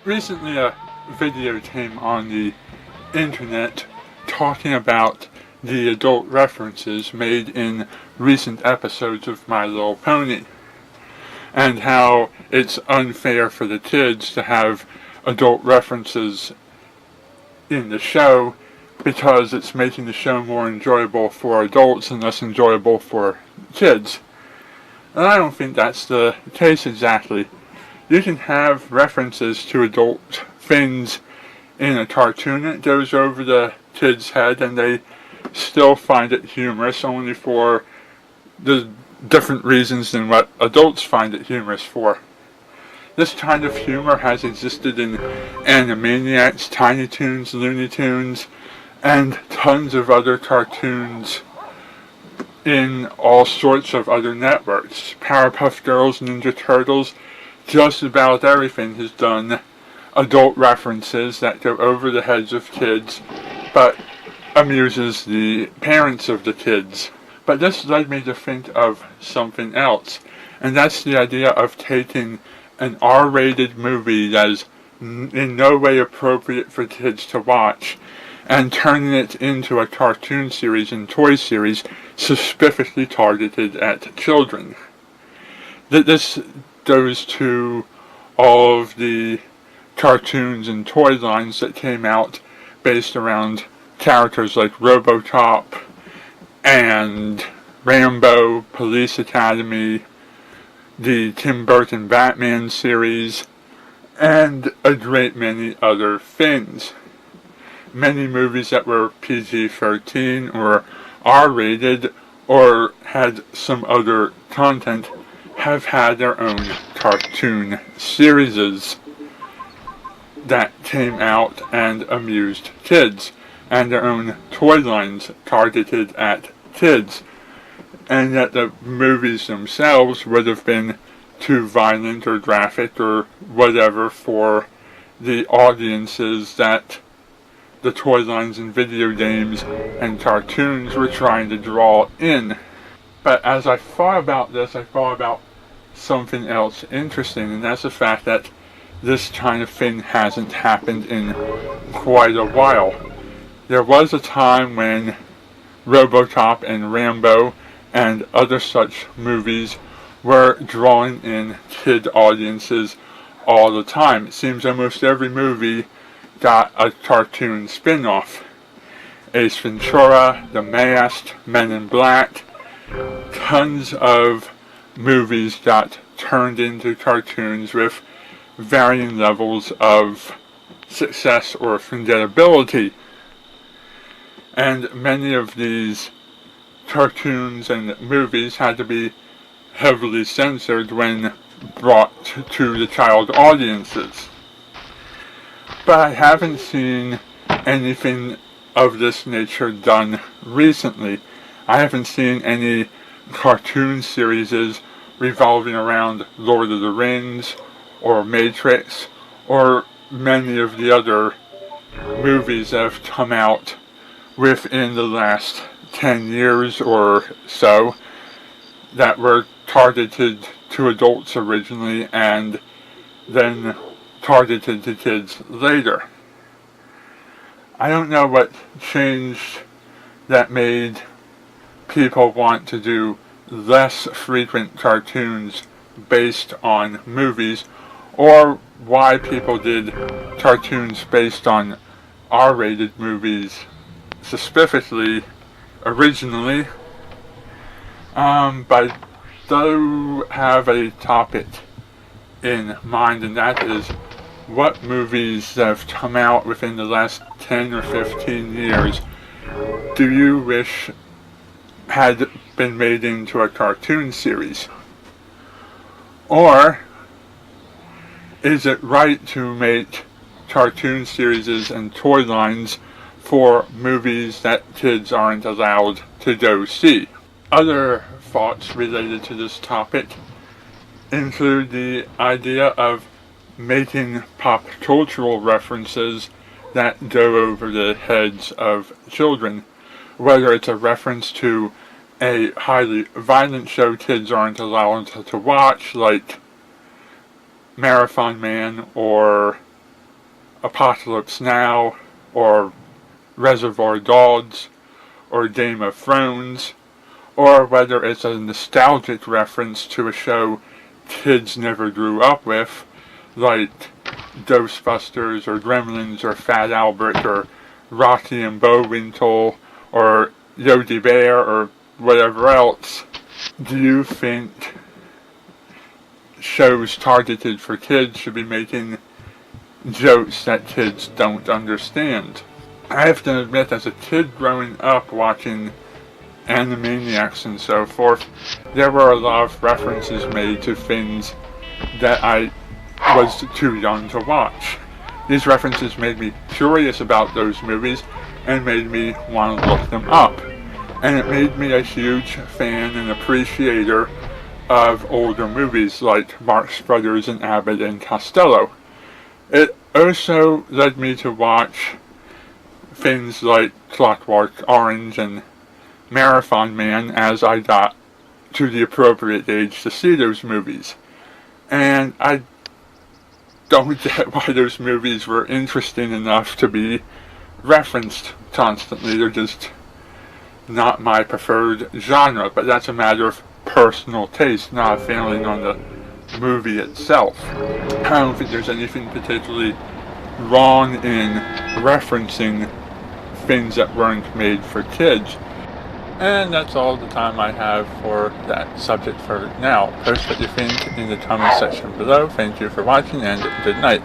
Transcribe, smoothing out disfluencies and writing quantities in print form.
Recently a video came on the internet talking about the adult references made in recent episodes of My Little Pony, and how it's unfair for the kids to have adult references in the show because it's making the show more enjoyable for adults and less enjoyable for kids. And I don't think that's the case exactly. You can have references to adult things in a cartoon that goes over the kid's head and they still find it humorous, only for the different reasons than what adults find it humorous for. This kind of humor has existed in Animaniacs, Tiny Toons, Looney Tunes, and tons of other cartoons in all sorts of other networks. Powerpuff Girls, Ninja Turtles, just about everything has done adult references that go over the heads of kids, but amuses the parents of the kids. But this led me to think of something else, and that's the idea of taking an R-rated movie that is in no way appropriate for kids to watch and turning it into a cartoon series and toy series specifically targeted at children. This goes to all of the cartoons and toy lines that came out based around characters like RoboCop and Rambo, Police Academy, the Tim Burton Batman series, and a great many other things. Many movies that were PG-13 or R-rated or had some other content have had their own cartoon series that came out and amused kids, and their own toy lines targeted at kids, and that the movies themselves would have been too violent or graphic or whatever for the audiences that the toy lines and video games and cartoons were trying to draw in. But as I thought about this, I thought about something else interesting, and that's the fact that this kind of thing hasn't happened in quite a while. There was a time when RoboCop and Rambo and other such movies were drawing in kid audiences all the time. It seems almost every movie got a cartoon spin-off. Ace Ventura, The Mask, Men in Black, tons of movies got turned into cartoons with varying levels of success or forgettability. And many of these cartoons and movies had to be heavily censored when brought to the child audiences. But I haven't seen anything of this nature done recently. I haven't seen any cartoon series revolving around Lord of the Rings or Matrix or many of the other movies that have come out within the last 10 years or so that were targeted to adults originally and then targeted to kids later. I don't know what changed that made people want to do less frequent cartoons based on movies, or why people did cartoons based on R-rated movies specifically originally. But I do have a topic in mind, and that is what movies that have come out within the last 10 or 15 years do you wish had been made into a cartoon series? Or is it right to make cartoon series and toy lines for movies that kids aren't allowed to go see? Other thoughts related to this topic include the idea of making pop cultural references that go over the heads of children, whether it's a reference to a highly violent show kids aren't allowed to watch, like Marathon Man or Apocalypse Now, or Reservoir Dogs, or Game of Thrones, or whether it's a nostalgic reference to a show kids never grew up with, like Ghostbusters, or Gremlins, or Fat Albert, or Rocky and Bullwinkle, or Yogi Bear, or whatever else. Do you think shows targeted for kids should be making jokes that kids don't understand? I have to admit, as a kid growing up watching Animaniacs and so forth, there were a lot of references made to things that I was too young to watch. These references made me curious about those movies and made me want to look them up. And it made me a huge fan and appreciator of older movies like Marx Brothers and Abbott and Costello. It also led me to watch things like Clockwork Orange and Marathon Man as I got to the appropriate age to see those movies. And I don't get why those movies were interesting enough to be referenced constantly. They're just not my preferred genre, but that's a matter of personal taste, not a feeling on the movie itself. I don't think there's anything particularly wrong in referencing things that weren't made for kids. And that's all the time I have for that subject for now. Post what you think in the comment section below. Thank you for watching, and good night.